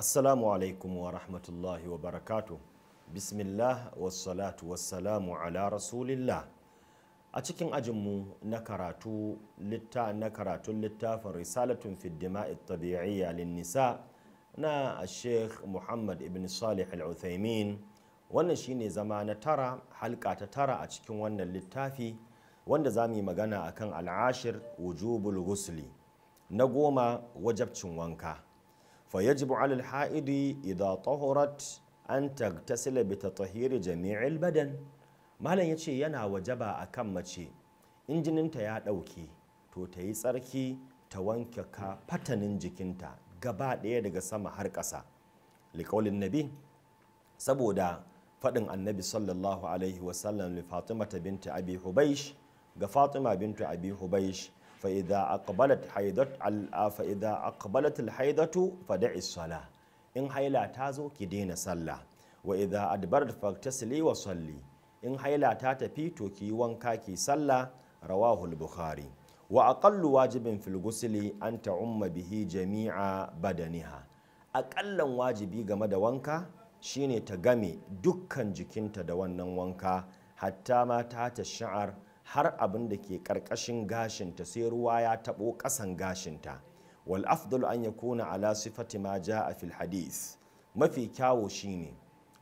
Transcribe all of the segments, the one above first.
Assalamu alaikum wa rahmatullahi wa barakatuh. Bismillah wassalatu wassalamu ala rasulillah. A cikin ajinmu na karatun littafin risalatun fi dima'i tabi'iyya lin nisa na Sheikh Muhammad ibn Salih al-Uthaymin. Wannan shine zama na tara, halka ta tara a cikin wannan littafi, wanda za mu yi magana akan al'ashir wujubul ghusli, na goma wajabcin wanka. فيجب على الحائض إذا طهرت أن تغتسل بتطهير جميع البدن. malam yace yana wajaba akan mace in jininta ya ɗauke to ta yi tsarki ta wanke fatanin jikinta gaba ɗaya daga sama har ƙasa, liƙaulin nabi, saboda faɗin annabi sallallahu alaihi wasallam li fatima binta abi hubaish, ga fatima bintu abi hubaish, فإذا أقبلت الحيضة فدعي الصلاة. إن حيلا تازو كدين صلى. وإذا أدبرت فاغتسلي وصلي. إن حيلا تاتفي توكي وانكاكي صلى. رواه البخاري. وأقل واجب في الغسل أن تعم به جميع بدنها. أقل واجبي game wanka shine ta game dukkan jikinta da wannan wanka, hatta ma ta sha'ar, har abin da ke ƙarƙashin gashinta sai ruwa ya taɓo ƙasan gashinta. Wal afdalu an yakuna ala sifati ma a fil hadith. Mafi kyawo shine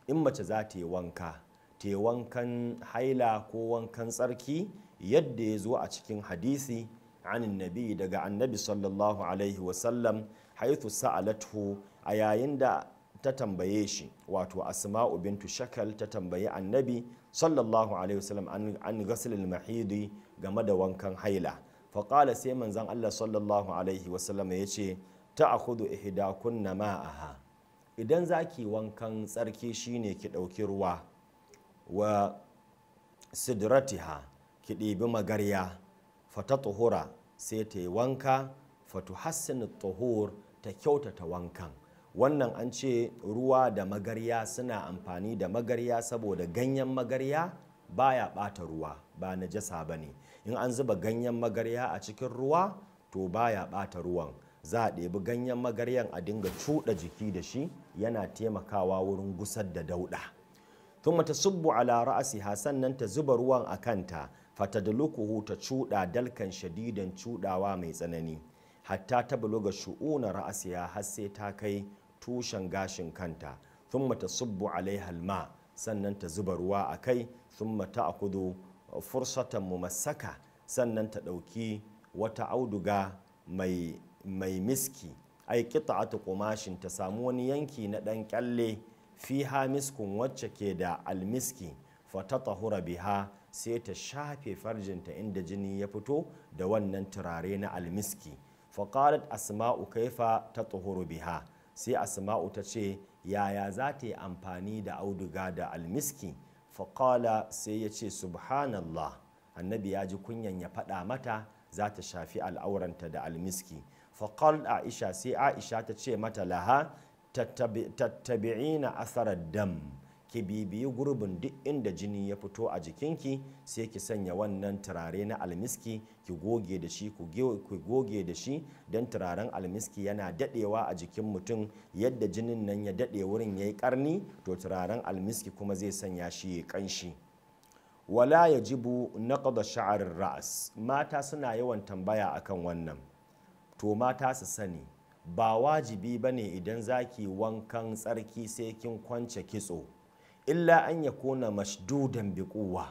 in mace za ta yi wanka, ta yi wankan haila ko wankan tsarki yadda ya zo a cikin hadisi anin nabi, daga annabi sallallahu alaihi wasallam, haithu sa'alathu, a yayin da ta tambaye shi, wato asma'u bintu shakal ta tambayi annabi sallallahu alaihi wasallam an ghaslil mahidi, game da wankan haila. Faƙala, sai manzan Allah sallallahu alaihi wasallam ya ce, ta'khudhu ihdakunna ma'aha. Idan zaki wankan tsarki shine ki ɗauki ruwa, wa sidratiha, ki ɗibi magarya, fatatuhura, sai ta yi wanka, fatuhassinu tuhur, ta kyautata wankan. Wannan an ce ruwa da magarya, suna amfani da magarya saboda ganyen magarya baya ɓata ruwa, ba najasa ba ne. In an zuba ganyen magarya a cikin ruwa to baya ɓata ruwan. Za a ɗebi ganyen magaryan a dinga cuɗa jiki da shi, yana taimakawa wurin gusar da dauɗa. Thumma tasubbu ala ra'siha, sannan ta zuba ruwan a kanta, fatadlukuhu, ta cuɗa dalkan shadidan, cuɗawa mai tsanani, hatta ta buluga shu'una ra'siha, har sai ta kai tushen gashin kanta. Thumma tasubbu alaiha alma, sannan ta zuba ruwa a kai. Thumma ta'khudhu fursatan mumassaka, sannan ta ɗauki wata auduga mai miski, ai qita'atu qumashin, ta samu wani yanki na ɗan kyalle, fiha miskun, wacce ke da almiski, fatatahura biha, sai ta shafe farjinta inda jini ya fito da wannan turare na almiski. Faqalat asma'u kaifa tatahuru biha, sai asma'u ta ce yaya za ta yi amfani da auduga da almiski. Faƙala, sai ya ce subhanallah, annabi ya ji kunyan ya faɗa mata za ta shafi al'auranta da almiski. Faƙal aisha, sai aisha ta ce mata laha tattabi'ina asarar dam, ki bibiyi gurbin duk inda jini ya fito a jikinki, sai ki sanya wannan turare na almiski, ki goge da shi, ku goge da shi, don turaren almiski yana dadewa a jikin mutum. Yadda jinin nan ya dade wurin yayi karni, to turaren almiski kuma zai sanya shi ya kanshi. Wala yajibu naqd sha'ar ra's, mata suna yawan tambaya akan wannan, to mata su sani ba wajibi bane idan zaki wankan tsarki sai kin kwance kitso, illa an yakuna mashdudan bi quwwa.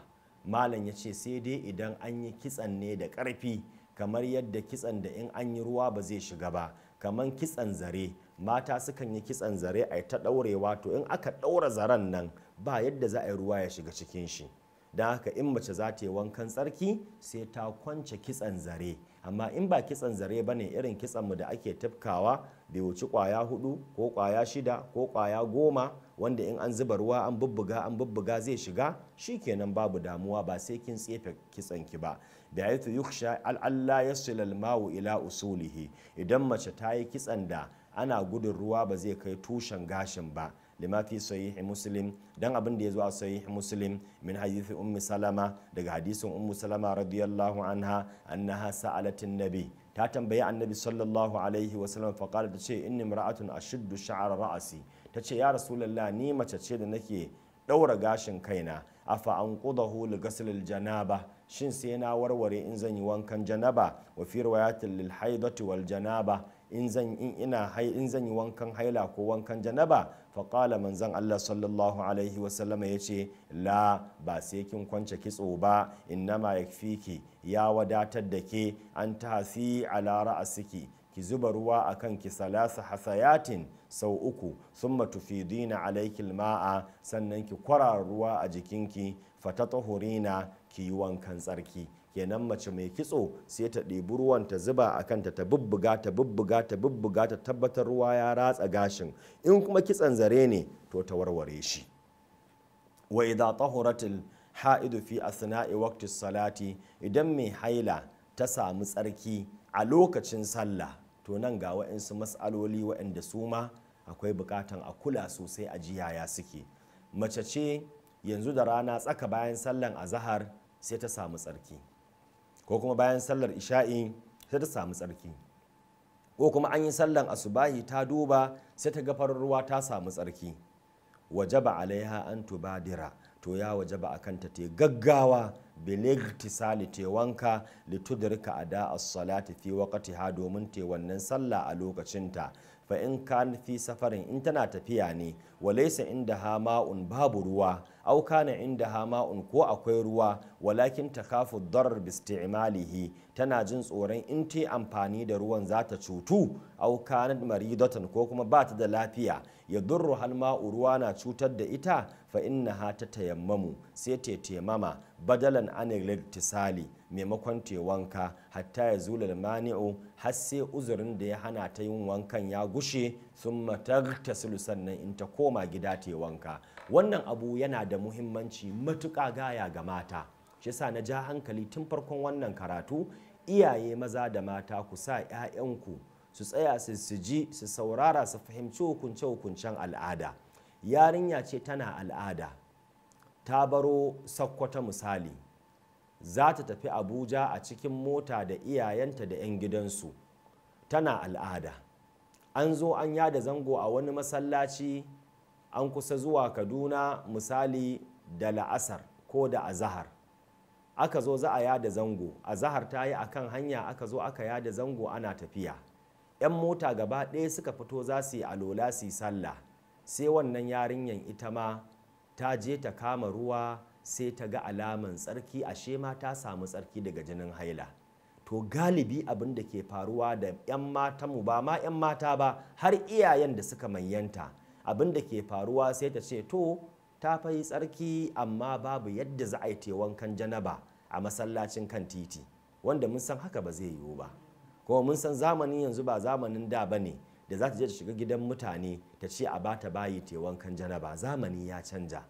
Malam yace sai dai idan an yi kitsan ne da ƙarfi, kamar yadda kitsan da in an yi ruwa ba zai shiga ba, kamar kitsan zare. Mata sukan yi kitsan zare a ta ɗaurewa, to in aka ɗaura zaren nan ba yadda za a yi ruwa ya shiga cikin shi. Don haka in mace za ta yi wankan tsarki sai ta kwance kitsan zare. Amma in ba kitsan zare ba ne, irin kitsanmu da ake tafkawa bai wuci kwaya 4 ko kwaya 6 ko kwaya 10, wanda in an zuba ruwa an bubbuga zai shiga, shikenan babu damuwa, ba sai kin tsefe kitsanki ba. Da haythu yukhsha alla yasil al-ma'u ila usulihi, idan mace ta yi kitsan da ana gudun ruwa ba zai kai tushen gashin ba. lima fi sahih muslim, dan abin da ya zo a sahih muslim min hadithi ummi salama, daga hadisin ummu salama radiyallahu anha, annaha sa'alatin nabi, ta tambayi annabi sallallahu alaihi wasallam faƙala ta ce inni imra'atun ashuddu sha'ara ra'asi ta ce ya rasulullah ni mace ce da nake ɗaura gashin kaina afa an qudahu li ghusl janaba shin sai na warware in zan yi wankan janaba wa fi riwayatin lil haidati wal janaba in zan yi wankan haila ko wankan janaba faƙala manzan Allah sallallahu alaihi wasallama ya ce la ba sai kin kwance kitso ba innama yakfiki ya wadatar da ke an tasi ala ra'asiki ki zuba ruwa a kanki salasa hasayatin sau uku sun matufidina alaikil ma'a sannan ki kwara ruwa a jikinki fatatahurina ki yi wankan tsarki kenan mace mai kitso sai ta ɗebi ruwan ta zuba a kanta ta bubbuga ta tabbatar ruwa ya ratsa gashin in kuma kitson zare ne to ta warware shi wa idza tahuratil ha'idu fi asna'i waqti salati idan mai haila ta samu tsarki a lokacin sallah to nan ga wa'insu mas'aloli wa'anda su ma akwai bukatan a kula sosai a jiyaya suke mace ce yanzu da rana tsaka bayan sallan azahar sai ta samu tsarki ko kuma bayan sallar isha'i sai ta samu tsarki ko kuma an yi sallan asubahi ta duba sai ta ga farin ruwa ta samu tsarki wajaba alaiha an tubadira to ya wajaba akan ta te gaggawa biligtisali te wanka litudrika ada as-salati fi waqtiha domin te wannan sallah a lokacinta fa in kan fi safarin in tana tafiya ne walaysa inda hama'un babu ruwa au kana inda hama'un ko akwai ruwa walakin takafu darar bi isti'malihi tana jin tsoron in ta amfani da ruwan za ta cutu au kana maridatan ko kuma ba ta da lafiya ya durru hal ma'u ruwa na cutar da ita fa innaha ta tayammamu sai ta taimama badalan anil tisali maimakon te wanka hatta ya zula mani'u har sai uzurin da ya hana ta yin wankan ya gushe sun matagtasilu sannan in ta koma gida te wanka wannan abu yana da muhimmanci matuƙa gaya ga mata shi yasa na ja hankali tun farkon wannan karatu iyaye maza da mata ku sa 'ya'yanku su tsaya su ji su saurara su fahimci hukunce-hukuncen al'ada yarinya ce tana al'ada ta baro sakkwata misali za ta tafi abuja a cikin mota da iyayenta da 'yan gidansu tana al'ada an zo an yada zango a wani masallaci an kusa zuwa kaduna misali da la'asar ko da azahar aka zo za a yada zango azahar ta yi akan hanya aka zo aka yada zango ana tafiya 'yan mota gaba ɗaya suka fito za su yi alola su yi sallah sai wannan yarinyan ita ma ta je ta kama ruwa sai ta ga alaman tsarki ashe ma ta samu tsarki daga jinin haila to galibi abin da ke faruwa da 'yan matanmu ba ma 'yan mata ba har iyayen da suka manyanta abin da ke faruwa sai ta ce to ta fayi tsarki amma babu yadda za a yi wankan janaba a masallacin kan titi wanda mun san haka ba zai yiwu ba kuma mun san zamanin yanzu ba zamanin da ba ne da za ta je ta shiga gidan mutane ta ce a bata bayi wankan janaba zamani ya canja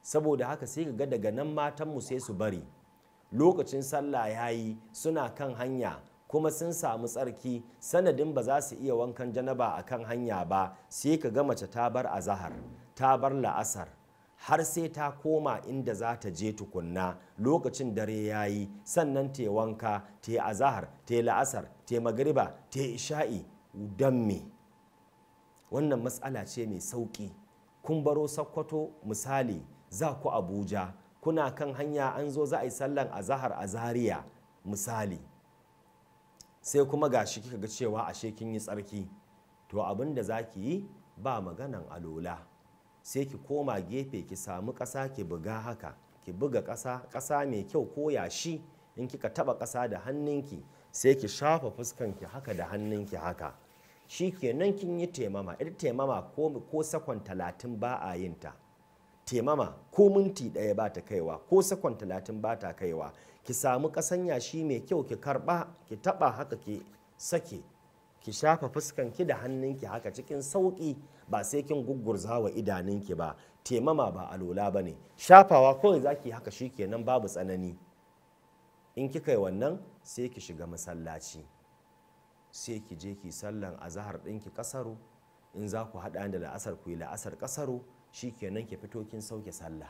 saboda haka sai ga daga nan matanmu sai su bari lokacin sallah ya yi suna kan hanya kuma sun samu tsarki sanadin ba za su iya wankan janaba a kan hanya ba sai ka ga mace ta bar azahar ta bar la'asar har sai ta koma inda za ta je tukunna lokacin dare ya yi sannan ta wanka ta azahar ta la'asar ta magariba ta isha'i don me wannan matsala ce mai sauƙi kun baro sakkwato misali za ku abuja kuna kan hanya an zo za a yi sallan azahar a zaria misali sai kuma gashi kika ga cewa ashe kin yi tsarki to abin da za ki yi ba maganan alola sai ki koma gefe ki samu ƙasa ki buga haka ki buga ƙasa mai kyau ko yashi in kika taba ƙasa da hannunki sai ki shafa fuskanki haka da hannunki haka shi kenan kin yi taimama ita taimama ko sakon 30 ba a yin ta taimama ko minti ɗaya ba ta kaiwa ko sakon 30 ba ta kaiwa ki samu ƙasan yashi mai kyau ki karɓa ki taɓa haka ki sake ki shafa fuskanki da hannunki haka cikin sauƙi ba sai kin gugurza wa idanunki ba taimama ba alola ba ne shafawa kawai za ki haka shi kenan babu tsanani in kika yi wannan sai ki shiga masallaci sai ki je ki sallan azahar ɗinki ƙasaru in za ku haɗa da la'asar ku yi la'asar ƙasaru shi kenan ki fito kin sauke sallah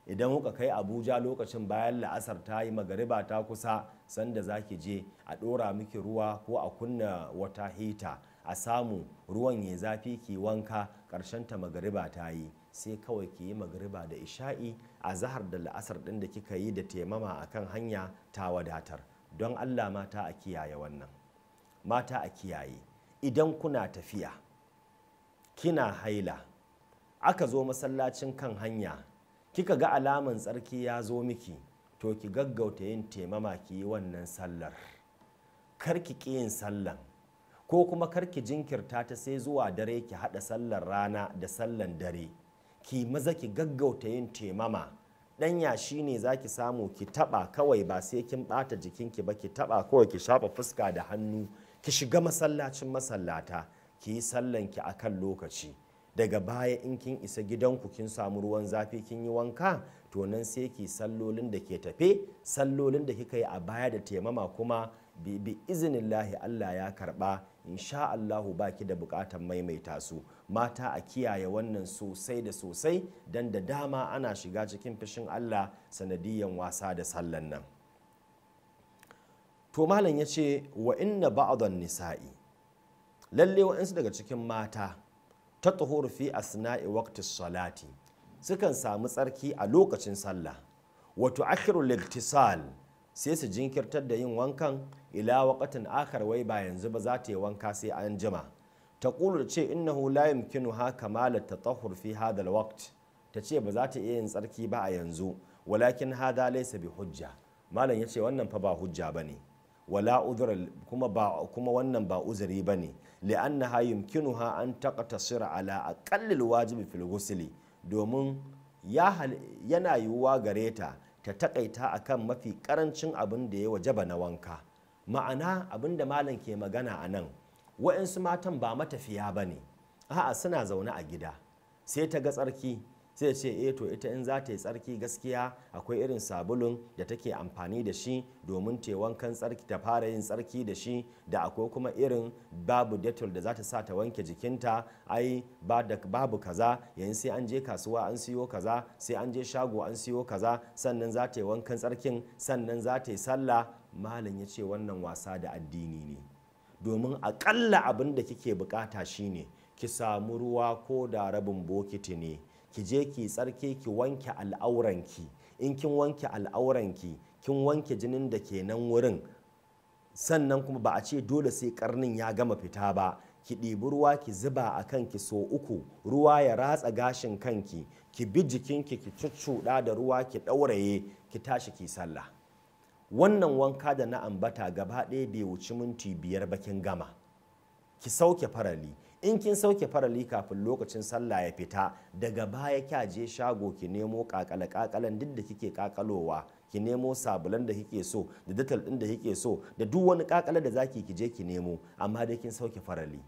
idan kuka kai abuja lokacin bayan la'asar ta yi magariba ta kusa sanda za ki je a ɗora miki ruwa ko a kunna wata hita a samu ruwan ya zafi ki wanka ƙarshen ta magariba ta yi sai kawai ki yi magariba da isha'i a zahar da la'asar ɗin da kika yi da taimama a kan hanya ta wadatar. Don Allah mata a kiyaye wannan, mata a kiyaye. Idan kuna tafiya kina haila aka zo masallacin kan hanya kika ga alaman tsarki ya zo miki, to ki gaggauta yin taimama ki yi wannan sallar, kar ki ƙi yin sallan, ko kuma kar ki jinkirta ta sai zuwa dare ki haɗa sallar rana da sallan dare. Ki maza ki gaggauta yin taimama. Ɗanya shi ne za ki samu ki taɓa kawai, ba sai kin ɓata jikinki ba, ki taɓa kawai ki shafa fuska da hannu ki shiga masallacin masallata ki yi sallanki a kan lokaci. Daga baya in kin isa gidanku kin samu ruwan zafi kin yi wanka, to nan sai ki sallolin da ke tafe, sallolin da kika yi a baya da taimama kuma bi izinillahi Allah ya karba, insha Allahu baki da bukatan maimaita su. Mata a kiyaye wannan sosai da sosai, dan da dama ana shiga cikin fishin Allah sanadiyan wasa da sallan nan. To malam ya ce wa inna ba'dhan nisa'i, lalle wa'ansu daga cikin mata ta tuhuru fi asna'i waqtis salati, sukan samu tsarki a lokacin sallah, wato akhirul iktisal, sai su jinkirtar da yin wankan ila waqatin akhar, wai ba yanzu ba za ta yi wanka sai an jima. Ta qulu ce innahu la yumkinuha kamalat tatahhur fi hadha alwaqt, ta ce ba za ta iya yin tsarki ba a yanzu, walakin hada laysa bi hujja. malam yace wannan fa ba hujja bane, wala udhur, kuma wannan ba uzuri bane, li'annaha yumkinuha an taqtasira ala aqallil wajibi fil ghusli, domin yana yiwuwa gare ta ta takaita akan mafi karancin abin da ya wajaba na wanka. Ma'ana abin da malam ke magana a nan, wa'insu matan ba matafiya bane, a'a suna zaune a gida, sai ta ga tsarki sai ce to ita in za ta yi tsarki gaskiya akwai irin sabulun da take amfani da shi domin ta wankan tsarki, ta fara yin tsarki da shi, da akwai kuma irin babu detol da za ta sa ta wanke jikinta, ai babu kaza, yanzu sai an je kasuwa an siyo kaza, sai an je shago an siyo kaza, sannan za ta yi wankan tsarkin, sannan za ta yi sallah. Malam ya ce wannan wasa da addini ne, domin akalla abin da kike bukata shine ki samu ruwa ko da rabin bokiti ne, ki je ki tsarki, ki wanke al'auranki. In kin wanke al'auranki, kin wanke jinin da ke nan wurin, sannan kuma ba a ce dole sai karnin ya gama fita ba, ki ɗibi ruwa ki zuba a kanki so 3, ruwa ya ratsa gashin kanki, ki bi jikinki ki cuccuɗa da ruwa ki ɗauraye, ki tashi ki sallah. Wannan wanka da na ambata gaba ɗaya bai wuci minti 5 ba kin gama. Ki sauke farali. In kin sauke farali kafin lokacin sallah ya fita, daga baya kya je shago ki nemo kakale-kakalen duk da kike kakalowa, ki nemo sabulan da kike so, da datal din da kike so, da duk wani kakale da zaki ki je ki nemo, amma dai kin sauke farali.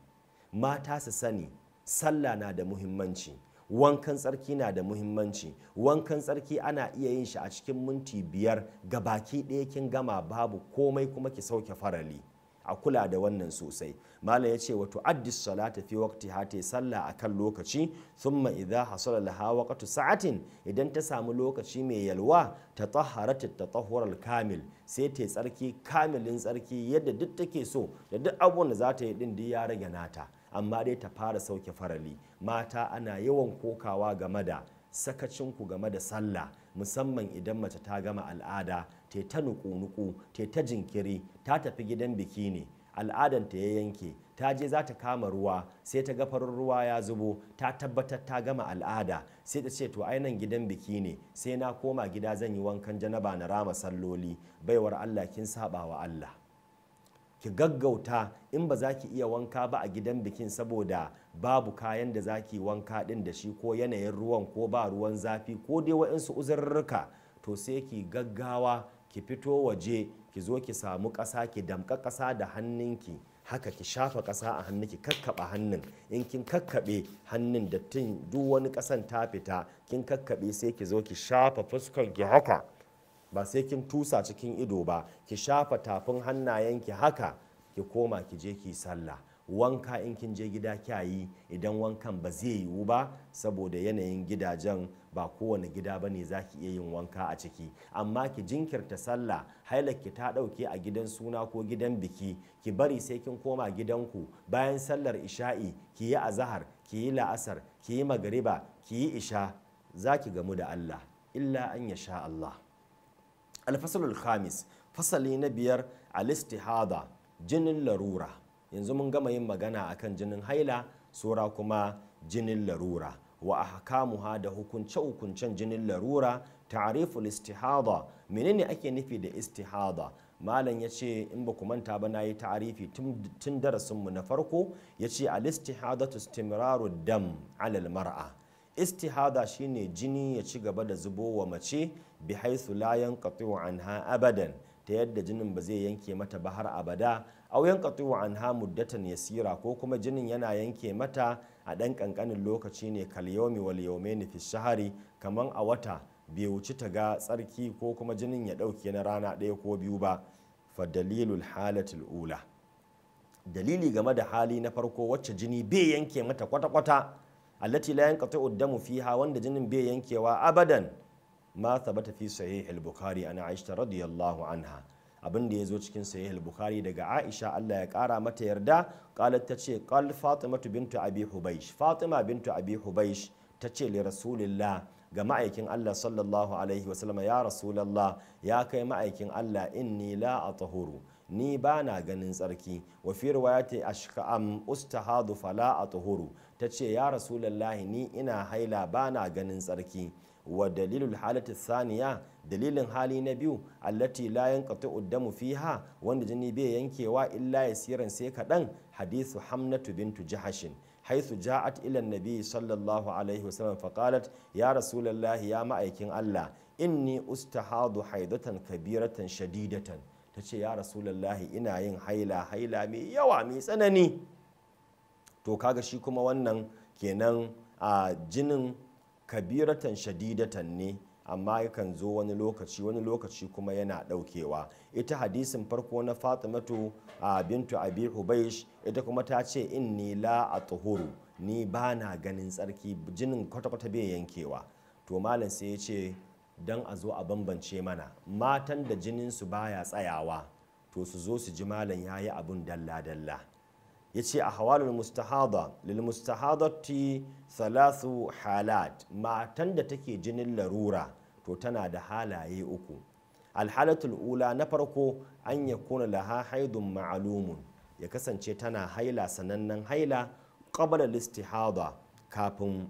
Mata su sani sallah na da muhimmanci, wankan tsarki na da muhimmanci. Wankan tsarki ana iya yin shi a cikin minti 5, gabaki ɗaya kin gama babu komai, kuma ki sauke farali. A kula da wannan sosai. Malam ya ce wa tu'addi salata fi waqtiha, ta sallah akan lokaci, thumma idha hasala laha waqtu sa'atin, idan ta samu lokaci mai yalwa, tatahharat at-tatahhur al-kamil, sai ta tsarki kamilin tsarki yadda duk take so, da duk abubuwan da za ta yi din da ya rage nata, amma dai ta fara sauke farali. Mata ana yawan kokawa game da sakacinku game da sallah, musamman idan mace ta gama al'ada, ta nuku-nuku, ta jinkiri, ta tafi gidan biki ne, al'adanta ya yanke, ta je za ta kama ruwa, sai ta ga farin ruwa ya zubo, ta tabbatar ta gama al'ada, sai ta ce to nan gidan biki ne, sai na koma gida zan yi wankan janaba na rama salloli. Baiwar Allah, kin saba wa Allah. Ki gaggauta, in ba za ki iya wanka ba a gidan bikin saboda babu kayan da za ki wanka din da shi, ko yanayin ruwan, ko ba ruwan zafi, ko dai wa'insu uzurruka, to sai ki gaggawa ki fito waje, ki zo ki samu ƙasa, ki damƙa ƙasa da hannunki, haka ki shafa ƙasa a hannun, ki kakkaɓa hannun. In kin kakkaɓe hannun, dattin duk wani ƙasan ta fita, kin kakkaɓe, sai ki zo ki shafa fuskanki haka, ba sai kin tusa cikin ido ba, ki shafa tafin hannayenki haka, ki koma ki je ki sallah. wanka in kin je gida kyayi, idan wankan ba zai yiwu ba saboda yanayin gidajen ba kowane gida ba ne za ki iya yin wanka a ciki, amma ki jinkirta sallah hailarki ta ɗauke a gidan suna ko gidan biki, ki bari sai kin koma gidanku bayan sallar isha'i ki yi azahar, ki yi la'asar, ki yi magariba, ki yi isha, za ki gamu da Allah illa an ya sha Allah. Alfasalul khamis, fasali na biyar, alistihada, jinin larura. Yanzu mun gama yin magana akan jinin haila, sura kuma jinin larura wa ahkamuha da hukunce-hukuncen jinin larura. Ta'riful istihada, menene ake nufi da istihada? Malam ya ce in ba ku manta ba na yi ta'arifi tun darasinmu na farko, ya ce al-istihadatu istimraru dam alal mar'a. Istihada shine jini ya ci gaba da zubo wa mace bi haithu la yanqatu anha abadan, ta yadda jinin ba zai yanke mata ba har abada, aw yanqatu anha muddatan yasira, ko kuma jinin yana yanke mata a ɗan ƙanƙanin lokaci ne, kal yawmi wal yawmaini fi shahari, kaman a wata bai wuci ta ga tsarki ko kuma jinin ya ɗauke na rana ɗaya ko biyu ba. Fa dalilul halatul ula, dalili game da hali na farko wacce jini bai yanke mata kwata-kwata, allati la yanqatu damu fiha, wanda jinin bai yankewa abadan, ma thabata fi sahih al-bukhari ana aisha radiyallahu anha, abin da ya zo cikin sahih al-bukhari daga aisha Allah ya kara mata yarda, qalat tace qal fatimatu bintu abi hubaysh, fatima bintu abi hubaysh tace li rasulillah, ga ma'aikin Allah sallallahu alaihi wasallam, ya rasulullah, ya kai ma'aikin Allah, inni la atahuru, ni ba na ganin tsarki, wa fi riwayati ashka'am ustahadu fala atahuru, tace ya rasulullahi ni ina haila ba na ganin tsarki. Wa dalilul halati thaniya, dalilin hali na biyu, allati la yanqatu damu fiha, wanda jini bai yankewa illa yasiran sai kaɗan, hadithu hamnatu bintu jahashin, haithu ja'at ila nabi sallallahu alaihi wasallam faqalat ya rasulullahi, ya ma'aikin Allah, inni ustahadu haidatan kabiratan shadidatan, tace ya rasulullahi ina yin haila mai yawa mai tsanani. To kaga shi kuma wannan kenan a jinin kabiratan shadidatan ne, amma yakan zo wani lokaci kuma yana daukewa. Ita hadisin farko na Fatimatu bintu Abi Hubaysh, ita kuma ta ce inni la atuhuru, ni ba na ganin tsarki, jinin kwata-kwata bai yankewa. To malam sai ya ce dan a zo a bambance mana matan da jinin su baya tsayawa, to su zo su ji malam yayi abun dalla-dalla. Ya ce a hawalul mustahada, lil mustahadati thalathu halat, matan da take jinin larura to tana da halaye uku. Alhalatul ula, na farko, an yakuna laha haidun ma'lumun, ya kasance tana haila sanannen haila, qabla al-istihada, kafin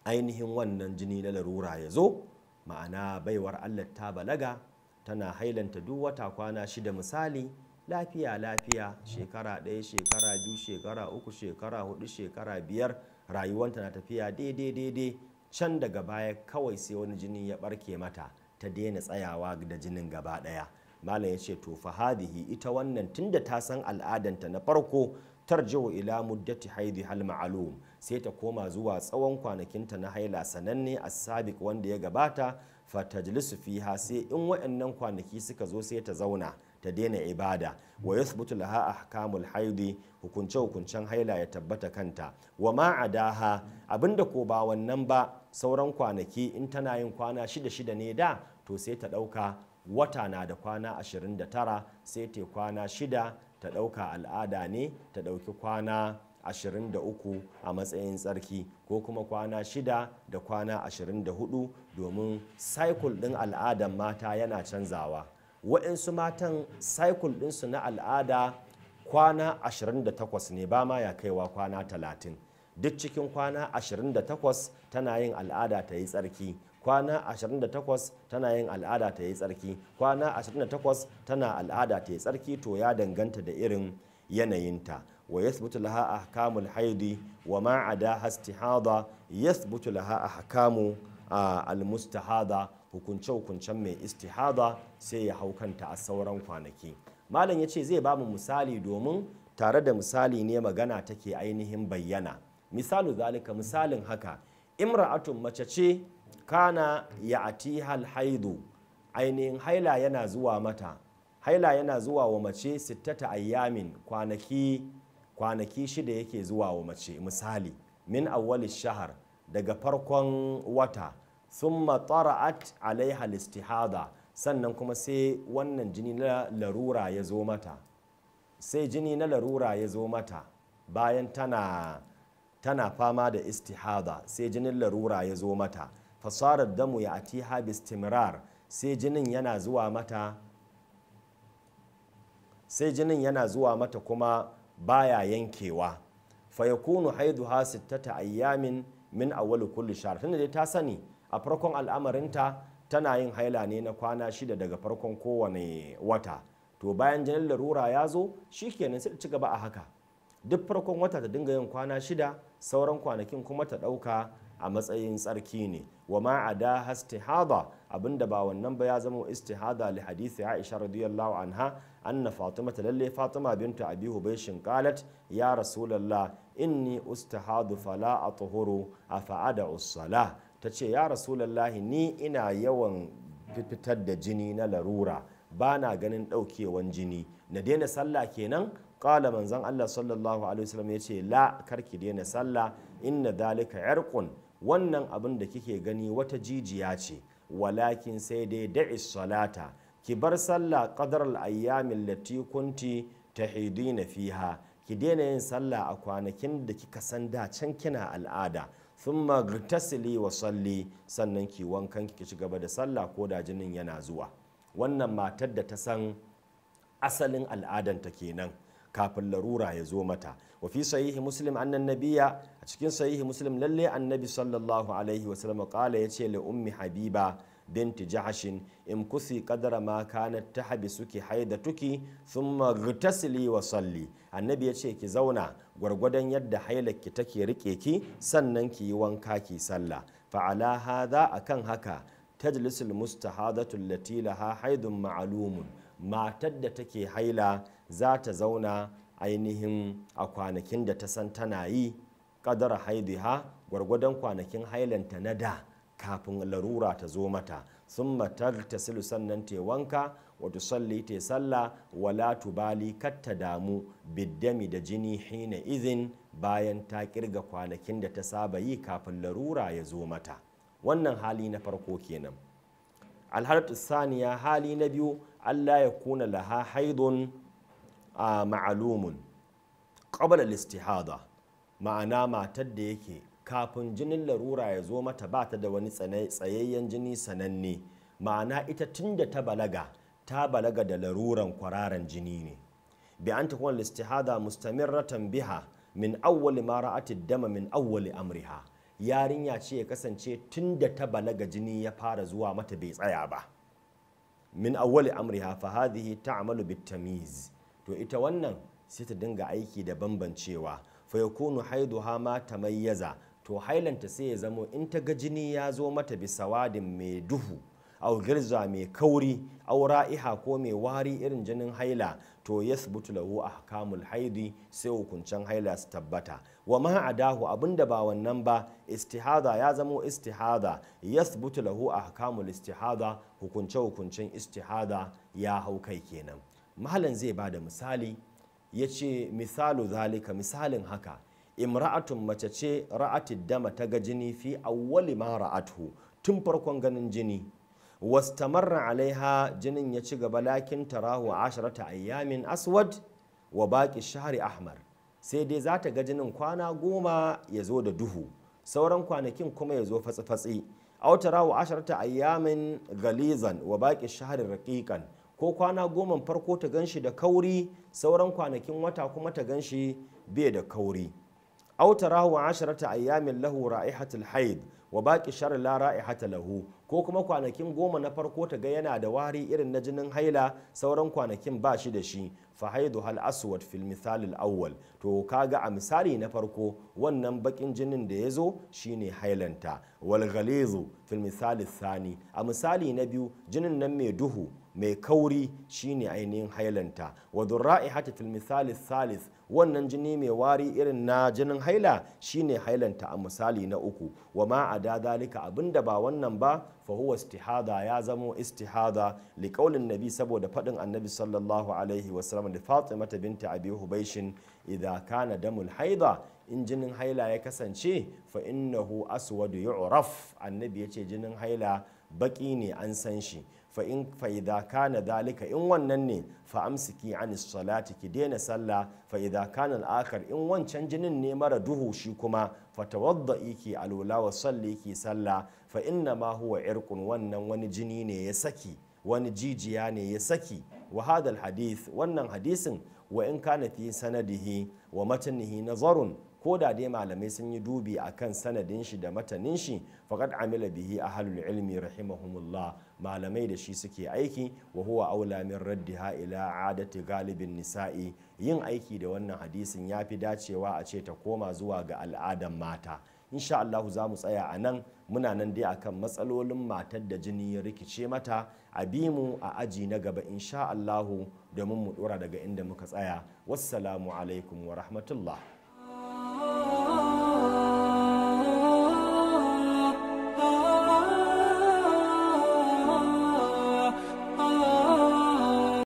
ainihin wannan jini na larura ya zo. Ma'ana baiwar Allah ta balaga, tana hailanta duk wata kwana 6 misali, lafiya shekara 1, shekara 2, shekara 3, shekara 4, shekara 5, rayuwanta na tafiya daidai, can daga baya kawai sai wani jini ya barke mata, ta daina tsayawa da jinin gaba daya. Malam ya ce to fa hadihi, ita wannan tunda ta san al'adanta na farko, tarji'u ila muddati haidi hal ma'lum, sai ta koma zuwa tsawon kwanakinta na haila sananne as-sabiq wanda ya gabata, fa tajlisu fiha, sai in wayannan kwanaki suka zo sai ta zauna ta daina ibada, wa yathbutu laha ahkamul haidi, hukuncen haila ya tabbata kanta, wa ma adaha, abinda ko ba wannan ba, sauran kwanaki in tana yin kwana 6 ne da, to sai ta dauka wata na da kwana 29, sai ta kwana 6 ta dauka al'ada ne, ta dauki kwana 23 a matsayin tsarki, ko kuma kwana 6 da kwana 24, domin cycle din al'adan mata yana canzawa. Waɗansu matan cycle ɗinsu na al'ada kwana 28 ne, ba ma ya kaiwa kwana 30. Duk cikin kwana 28 tana yin al'ada ta yi tsarki, kwana 28 tana yin al'ada ta yi tsarki, kwana 28 tana al'ada ta yi tsarki. To ya danganta da irin yanayinta. Wa yathbutu laha ahkamul haidi wa ma ada istihada, yathbutu laha ahkamu al-mustahada, hukunce-hukuncen mai istihada sai ya hau kanta a sauran kwanaki. Malam ya ce zai ba mu misali, domin tare da misali ne magana take ainihin bayyana. Misalu zalika, misalin haka, imra'atun, mace ce, kana ya atihal haidu, ainihin haila yana zuwa mata, haila yana zuwa wa mace 6 ayyamin, kwanaki 6 yake zuwa wa mace misali min awwali shahar daga farkon wata thumma tara'at alaiha istihada sannan kuma sai wannan jini na larura ya zo mata bayan tana fama da istihada sai jinin larura ya zo mata fasarar damu ya atiha bistimrar sai jinin yana zuwa mata kuma baya yankewa fa yakunu haiduha 6 ayyamin min awwal kulli shahr tunda dai ta sani a farkon al'amarinta tana yin haila ne na kwana 6 daga farkon kowane wata to bayan jinin larura ya zo shikenan sai ta ci gaba a haka duk farkon wata ta dinga yin kwana 6 sauran kwanakin kuma ta ɗauka a matsayin tsarki ne wa ma'ada istihada abinda ba wannan ba ya zama istihada li hadisi Aisha radiyallahu anha anna Fatima lalle Fatima bintu Abi Hubayshin qalat ya Rasulullah inni ustahadu fala atuhuru afa'ada us-salah tace ya Rasulullah ni ina yawan fitar da jini na larura bana ganin daukewan jini na daina sallah kenan qala manzon Allah sallallahu alaihi wasallam yace la karki daina sallah inna dhalika irqun wannan abin da kike gani wata jijiya ce walakin sai dai da'i salata ki bar sallah qadar al-ayyamin lati kunti tahidina fiha ki daina yin sallah a kwanakin da kika san da can kina al'ada thumma ghtasili wa salli sannan ki wankan ki ci gaba da sallah ko da jinin yana zuwa wannan matar da ta san asalin al'adanta kenan kafin larura ya zo mata wa fi sahihi muslim annan nabiya a cikin sahihi muslim lalle annabi sallallahu alaihi wasallam kala ya ce li ummi habiba binti jahashin in kusi kadara ma kanat tahbisuki haidatuki thumma ghtasili wa salli annabi ya ce ki zauna gwargwadon yadda hailarki take rike ki sannan ki yi wanka ki sallah fa ala hadha akan haka tajlisul mustahadatu allati laha haidun ma'lumun matar da take haila za ta zauna ainihin a kwanakin da ta san tana yi kadara haidiha gwargwadon kwanakin hailanta na da kafin larura ta zo mata sun matar ta silu sannan ta wanka wata salli ta salla wala tubali katta damu biddami da jini hina izin bayan ta kirga kwanakin da ta saba yi kafin larura ya zo mata wannan hali na farko kenan alhalatu saniya hali na biyu Allah ya kuna laha haidun ma'alumun qabla al-istihada ma'ana matar da yake kafin jinin larura ya zo mata ba ta da wani tsayayyen jini sananne ma'ana ita tunda ta balaga da laruran kwararan jini ne bi an takuna al-istihada mustamirratan biha min awwal ma ra'at ad-dama min awwal amriha yarinya ce ya kasance tunda ta balaga jini ya fara zuwa mata bai tsaya ba min awwali amriha fa hadhihi ta'malu bit-tamyiz to ita wannan sai ta dinga aiki da bambancewa fa yakunu haiduha ma tamayyaza to hailanta sai ya zamo in ta ga jini ya zo mata bisawadin mai duhu aw girza mai kauri aw ra'iha ko mai wari irin jinin haila to yasbutu lahu ahkamul haidi sai hukuncen haila su tabbata wa ma adahu abinda ba wannan ba istihada ya zamo istihada yasbutu lahu ahkamul istihada hukuncen istihada ya hau kai kenan mahalan zai bada misali yace misalu zalika misalin haka imra'atun mace ce ra'atid dama ta ga jini fi awwali ma ra'athu tun farkon ganin jini wastamarra alaiha jinin ya ci gaba lakin tarahu 10 ayyamin aswad wa baqi shahri ahmar sai dai za ta ga jinin kwana 10 ya zo da duhu sauran kwanakin kuma ya zo fatsi-fatsi aw tarahu 10 ayyamin galizan wa baqi shahri raqiqan ko kwana 10 farko ta ganshi da kauri sauran kwanakin wata kuma ta ganshi bai da kauri aw tarahu 10 ayyamin lahu ra'ihatul haid wa baqi shar la ra'ihata lahu ko kuma kwanakin 10 na farko ta ga yana da wari irin na jinin haila sauran kwanakin ba shi da shi fa haidu hal aswad fil misal al awwal to kaga a misali na farko wannan bakin jinin da yazo shine hailanta wal ghalizu fil misali thani, a misali na biyu jinin nan mai duhu mai kauri shine ainihin hailanta. Wa dhurra'ihati fil misali thalith, wannan jini mai wari irin na jinin haila shine hailanta a misali na uku. Wa ma ada dalika, abinda ba wannan ba fa huwa istihada, ya zamo istihada li qaulin nabi, saboda fadin annabi sallallahu alaihi wasallam da Fatima binti Abi Hubaishin, idza kana damul haida, in jinin haila ya kasance fa innahu aswadu yu'raf, annabi yace jinin haila baki ne an san shi. fa idza kana dhalika, in wannan ne fa amsiki anis salati, ki daina sallah. Fa idza kana al-akhar, in wancan jinin ne mara duhu shi kuma fa tawadda'i, ki alwala wa salli ki sallah. Fa inna ma huwa irqun, wannan wani jini ne ya saki, wani jijiya ne ya saki. Wa hadha hadith, wannan hadisin wa in kana fi sanadihi wa matnihi nazarun, ko da dai malamai sun yi dubi akan sanadin shi da matanin shi, faqad amila bihi ahlul ilmi rahimahumullah, malamai da shi suke aiki. Wa huwa aula min raddiha ila adati galibin nisa'i, yin aiki da wannan hadisin ya fi dacewa a ce ta koma zuwa ga al'adan mata. insha Allah za mu tsaya a nan, muna nan dai akan matsalolin matar da jini ya rikice mata. A bi mu a aji na gaba insha Allah domin mu dora daga inda muka tsaya. Wassalamu alaikum wa rahmatullah.